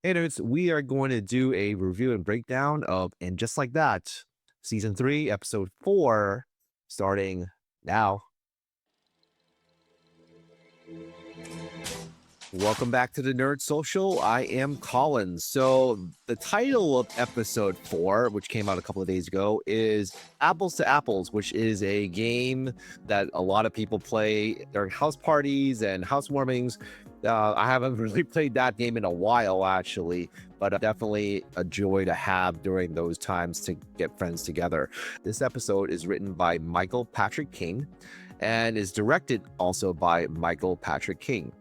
Hey, dudes, we are going to do a review and breakdown of And Just Like That, Season 3, Episode 4, starting now. Welcome back to the Nerd Social. I am Colin. So, the title of Episode 4, which came out a couple of days ago, is Apples to Apples, which is a game that a lot of people play during house parties and housewarmings. I haven't really played that game in a while, actually, but definitely a joy to have during those times to get friends together. This episode is written by Michael Patrick King and is directed also by Michael Patrick King.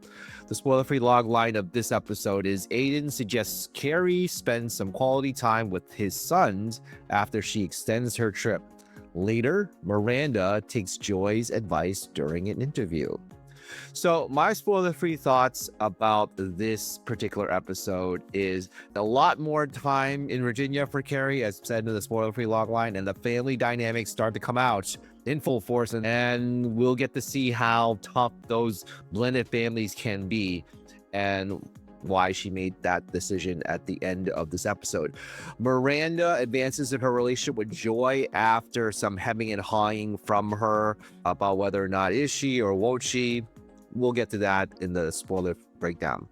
The spoiler-free log line of this episode is Aidan suggests Carrie spend some quality time with his sons after she extends her trip. Later, Miranda takes Joy's advice during an interview. So my spoiler-free thoughts about this particular episode is a lot more time in Virginia for Carrie, as said in the spoiler-free logline, and the family dynamics start to come out in full force, and we'll get to see how tough those blended families can be and why she made that decision at the end of this episode. Miranda advances in her relationship with Joy after some hemming and hawing from her about whether or not is she or won't she. We'll get to that in the spoiler breakdown.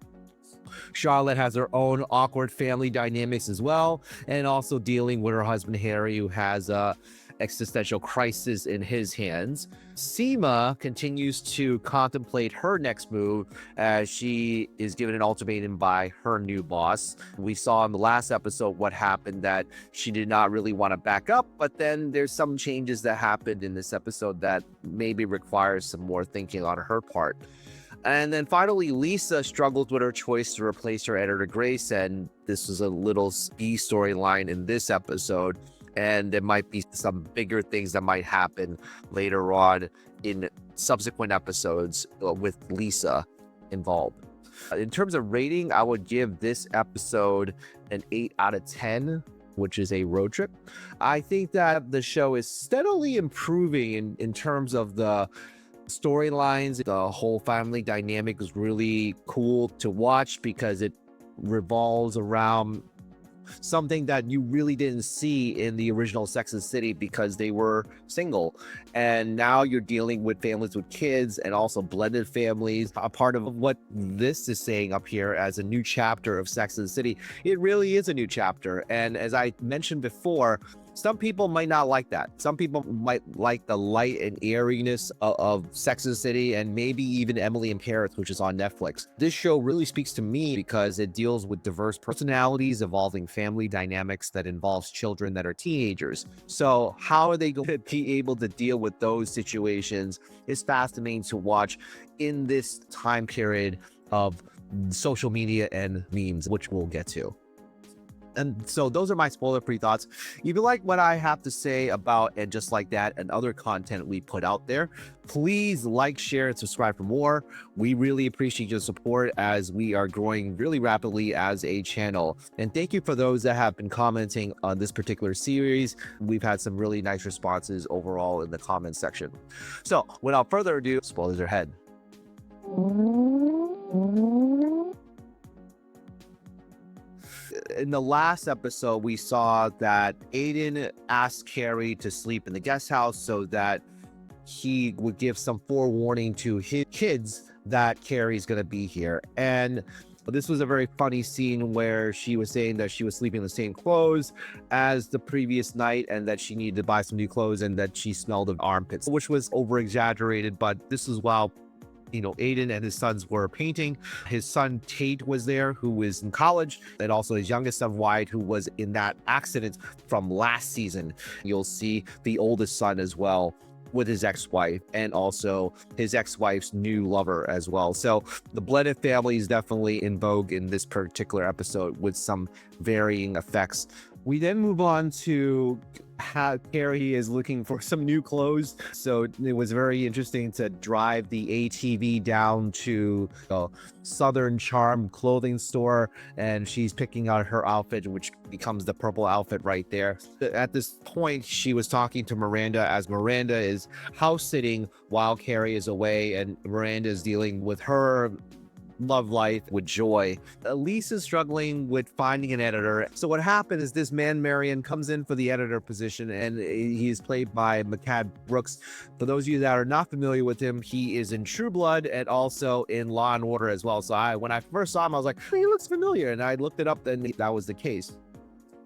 Charlotte has her own awkward family dynamics as well, and also dealing with her husband Harry, who has a existential crisis in his hands. Seema continues to contemplate her next move as she is given an ultimatum by her new boss. We saw in the last episode what happened, that she did not really want to back up, but then there's some changes that happened in this episode that maybe requires some more thinking on her part. And then finally, Lisa struggles with her choice to replace her editor Grace, and this was a little B storyline in this episode, and there might be some bigger things that might happen later on in subsequent episodes with Lisa involved. In terms of rating, I would give this episode an 8 out of 10, which is a road trip. I think that the show is steadily improving in terms of the storylines. The whole family dynamic is really cool to watch because it revolves around something that you really didn't see in the original Sex and the City because they were single, and now you're dealing with families with kids and also blended families. A part of what this is saying up here as a new chapter of Sex and the City, it really is a new chapter. And as I mentioned before, some people might not like that. Some people might like the light and airiness of Sex and the City, and maybe even Emily in Paris, which is on Netflix. This show really speaks to me because it deals with diverse personalities, evolving family dynamics that involves children that are teenagers. So how are they going to be able to deal with those situations is fascinating to watch in this time period of social media and memes, which we'll get to. And so those are my spoiler-free thoughts. If you like what I have to say about And Just Like That and other content we put out there, please like, share, and subscribe for more. We really appreciate your support as we are growing really rapidly as a channel. And thank you for those that have been commenting on this particular series. We've had some really nice responses overall in the comments section. So without further ado, spoilers ahead. In the last episode, we saw that Aidan asked Carrie to sleep in the guest house so that he would give some forewarning to his kids that Carrie's going to be here. And this was a very funny scene where she was saying that she was sleeping in the same clothes as the previous night and that she needed to buy some new clothes and that she smelled of armpits, which was over exaggerated. But this is while Aidan and his sons were painting. His son Tate was there, who was in college, and also his youngest son Wyatt, who was in that accident from last season. You'll see the oldest son as well with his ex-wife, and also his ex-wife's new lover as well. So the blended family is definitely in vogue in this particular episode with some varying effects. We then move on to how Carrie is looking for some new clothes. So it was very interesting to drive the ATV down to the Southern Charm clothing store, and she's picking out her outfit, which becomes the purple outfit right there. At this point, she was talking to Miranda as Miranda is house sitting while Carrie is away, and Miranda is dealing with her love life with joy. Lisa's struggling with finding an editor. So what happened is this man, Marion, comes in for the editor position, and he's played by McCad Brooks. For those of you that are not familiar with him, he is in True Blood and also in Law and Order as well. So when I first saw him, I was like, he looks familiar. And I looked it up, and that was the case.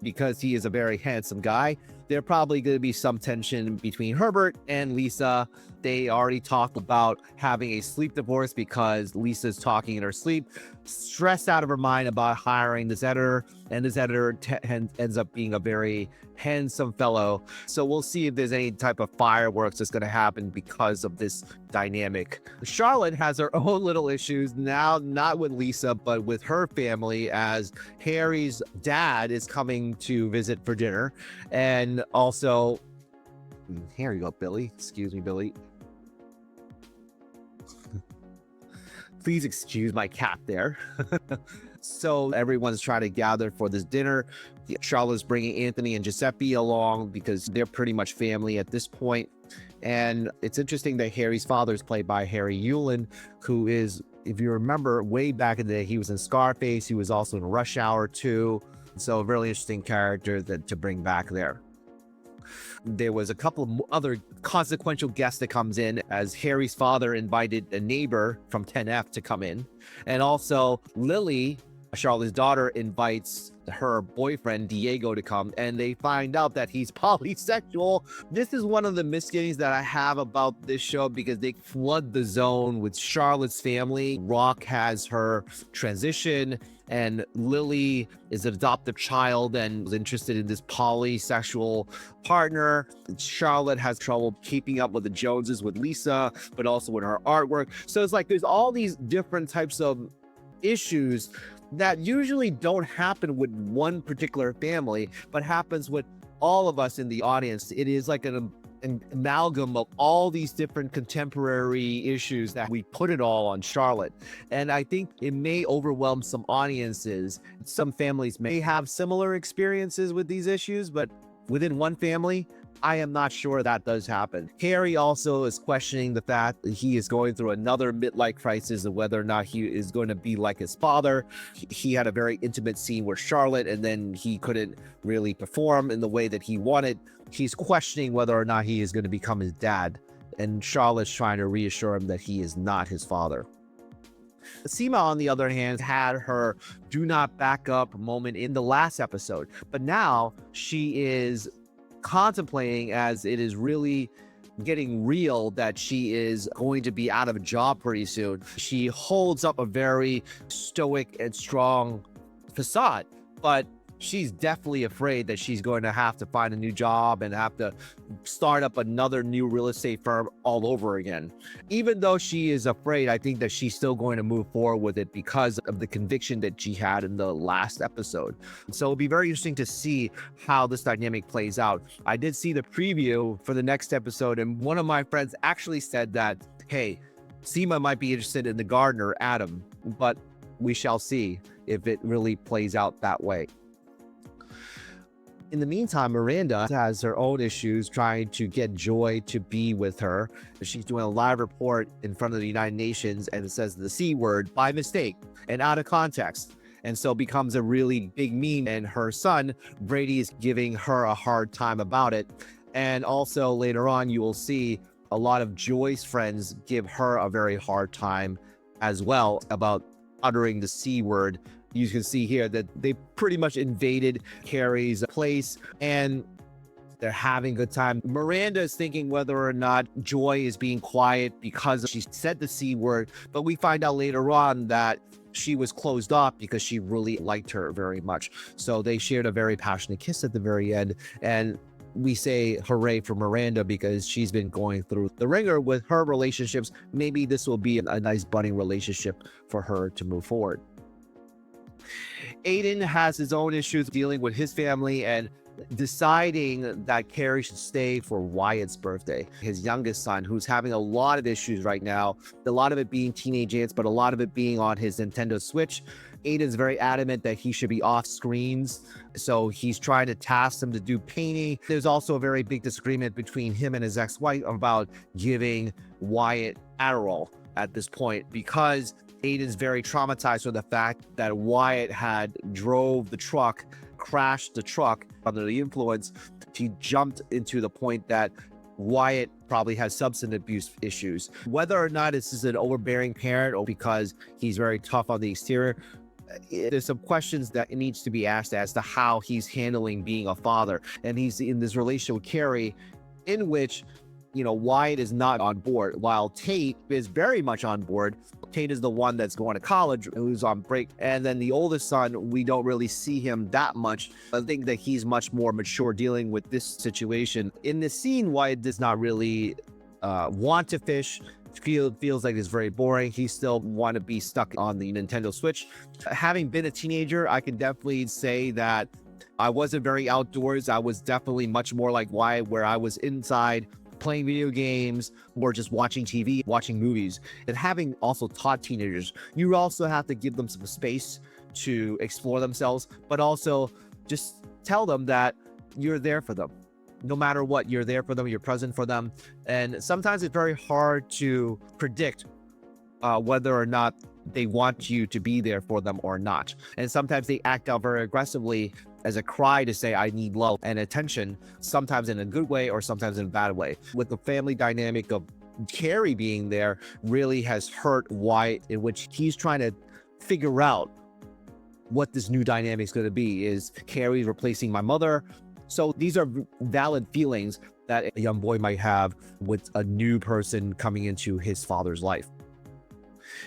Because he is a very handsome guy, there probably going to be some tension between Herbert and Lisa. They already talked about having a sleep divorce because Lisa's talking in her sleep, stressed out of her mind about hiring this editor, and this editor ends up being a very handsome fellow. So we'll see if there's any type of fireworks that's going to happen because of this dynamic. Charlotte has her own little issues now, not with Lisa, but with her family, as Harry's dad is coming to visit for dinner. And also, here you go, Billy. Excuse me, Billy. Please excuse my cat there. So everyone's trying to gather for this dinner. Charlotte's bringing Anthony and Giuseppe along because they're pretty much family at this point. And it's interesting that Harry's father is played by Harry Yulin, who is, if you remember, way back in the day, he was in Scarface. He was also in Rush Hour 2. So a really interesting character to bring back there. There was a couple of other consequential guests that comes in, as Harry's father invited a neighbor from 10F to come in. And also Lily, Charlotte's daughter, invites her boyfriend Diego to come, and they find out that he's polysexual. This is one of the misgivings that I have about this show, because they flood the zone with Charlotte's family. Rock has her transition, and Lily is an adoptive child and was interested in this polysexual partner. Charlotte has trouble keeping up with the Joneses with Lisa, but also with her artwork. So it's like there's all these different types of issues that usually don't happen with one particular family, but happens with all of us in the audience. It is like an amalgam of all these different contemporary issues that we put it all on Charlotte. And I think it may overwhelm some audiences. Some families may have similar experiences with these issues, but within one family, I am not sure that does happen. Carrie also is questioning the fact that he is going through another midlife crisis of whether or not he is going to be like his father. He had a very intimate scene with Charlotte, and then he couldn't really perform in the way that he wanted. He's questioning whether or not he is going to become his dad, and Charlotte's trying to reassure him that he is not his father. Seema, on the other hand, had her do not back up moment in the last episode, but now she is contemplating, as it is really getting real, that she is going to be out of a job pretty soon. She holds up a very stoic and strong facade, but she's definitely afraid that she's going to have to find a new job and have to start up another new real estate firm all over again. Even though she is afraid, I think that she's still going to move forward with it because of the conviction that she had in the last episode. So it'll be very interesting to see how this dynamic plays out. I did see the preview for the next episode, and one of my friends actually said that, hey, Seema might be interested in the gardener, Adam, but we shall see if it really plays out that way. In the meantime, Miranda has her own issues trying to get Joy to be with her. She's doing a live report in front of the United Nations, and it says the C word by mistake and out of context. And so becomes a really big meme, and her son, Brady, is giving her a hard time about it. And also later on, you will see a lot of Joy's friends give her a very hard time as well about uttering the C word. You can see here that they pretty much invaded Carrie's place, and they're having a good time. Miranda is thinking whether or not Joy is being quiet because she said the C word, but we find out later on that she was closed off because she really liked her very much. So they shared a very passionate kiss at the very end, and we say hooray for Miranda because she's been going through the ringer with her relationships. Maybe this will be a nice budding relationship for her to move forward. Aidan has his own issues dealing with his family and deciding that Carrie should stay for Wyatt's birthday, his youngest son, who's having a lot of issues right now. A lot of it being teenage ants, but a lot of it being on his Nintendo Switch. Aidan's very adamant that he should be off screens, so he's trying to task him to do painting. There's also a very big disagreement between him and his ex-wife about giving Wyatt Adderall at this point, because Aidan's very traumatized from the fact that Wyatt had drove the truck, crashed the truck under the influence. She jumped into the point that Wyatt probably has substance abuse issues. Whether or not this is an overbearing parent or because he's very tough on the exterior, there's some questions that needs to be asked as to how he's handling being a father. And he's in this relationship with Carrie, in which, Wyatt is not on board, while Tate is very much on board. Tate is the one that's going to college, who's on break. And then the oldest son, we don't really see him that much. I think that he's much more mature dealing with this situation. In this scene, Wyatt does not really want to fish. Feels like it's very boring. He still want to be stuck on the Nintendo Switch. Having been a teenager, I can definitely say that I wasn't very outdoors. I was definitely much more like Wyatt, where I was inside playing video games or just watching TV, watching movies. And having also taught teenagers, you also have to give them some space to explore themselves, but also just tell them that you're there for them. No matter what, you're there for them, you're present for them. And sometimes it's very hard to predict whether or not they want you to be there for them or not. And sometimes they act out very aggressively as a cry to say, I need love and attention, sometimes in a good way or sometimes in a bad way. With the family dynamic of Carrie being there really has hurt Wyatt, in which he's trying to figure out what this new dynamic is going to be. Is Carrie replacing my mother? So these are valid feelings that a young boy might have with a new person coming into his father's life.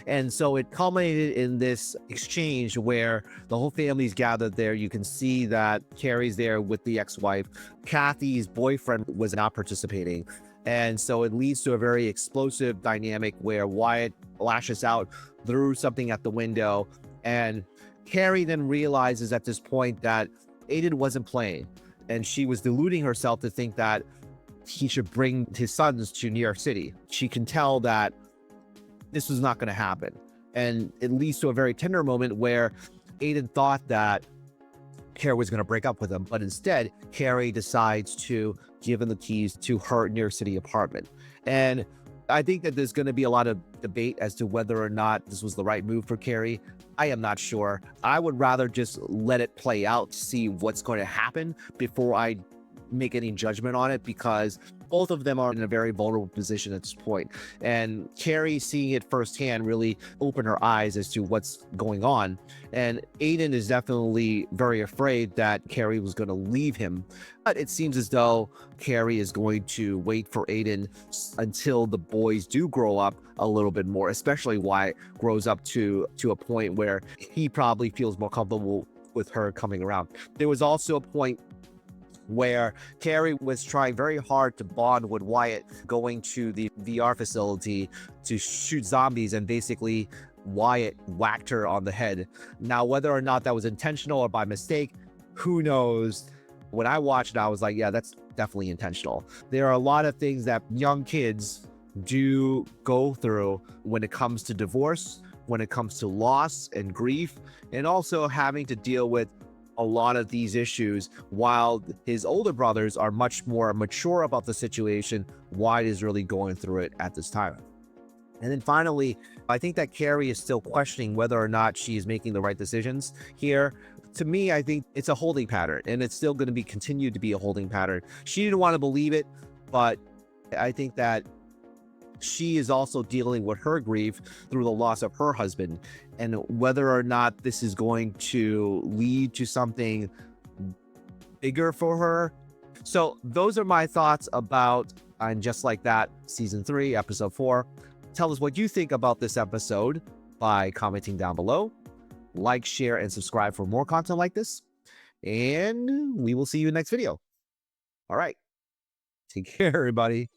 And so it culminated in this exchange where the whole family's gathered there. You can see that Carrie's there with the ex-wife. Kathy's boyfriend was not participating. And so it leads to a very explosive dynamic where Wyatt lashes out, threw something at the window. And Carrie then realizes at this point that Aidan wasn't playing. And she was deluding herself to think that he should bring his sons to New York City. She can tell that this was not going to happen. And it leads to a very tender moment where Aidan thought that Carrie was going to break up with him, but instead, Carrie decides to give him the keys to her New York City apartment. And I think that there's going to be a lot of debate as to whether or not this was the right move for Carrie. I am not sure. I would rather just let it play out to see what's going to happen before I make any judgment on it, because both of them are in a very vulnerable position at this point. And Carrie, seeing it firsthand, really opened her eyes as to what's going on. And Aidan is definitely very afraid that Carrie was going to leave him. But it seems as though Carrie is going to wait for Aidan until the boys do grow up a little bit more, especially Wyatt grows up to a point where he probably feels more comfortable with her coming around. There was also a point where Carrie was trying very hard to bond with Wyatt, going to the VR facility to shoot zombies, and basically Wyatt whacked her on the head. Now, whether or not that was intentional or by mistake, who knows? When I watched it, I was like, yeah, that's definitely intentional. There are a lot of things that young kids do go through when it comes to divorce, when it comes to loss and grief, and also having to deal with a lot of these issues, while his older brothers are much more mature about the situation. Wyatt is really going through it at this time. And then finally, I think that Carrie is still questioning whether or not she is making the right decisions here. To me, I think it's a holding pattern, and it's still going to be continued to be a holding pattern. She didn't want to believe it, but I think that she is also dealing with her grief through the loss of her husband, and whether or not this is going to lead to something bigger for her. So those are my thoughts about And Just Like That, Season 3, Episode 4. Tell us what you think about this episode by commenting down below. Like, share, and subscribe for more content like this. And we will see you in the next video. All right. Take care, everybody.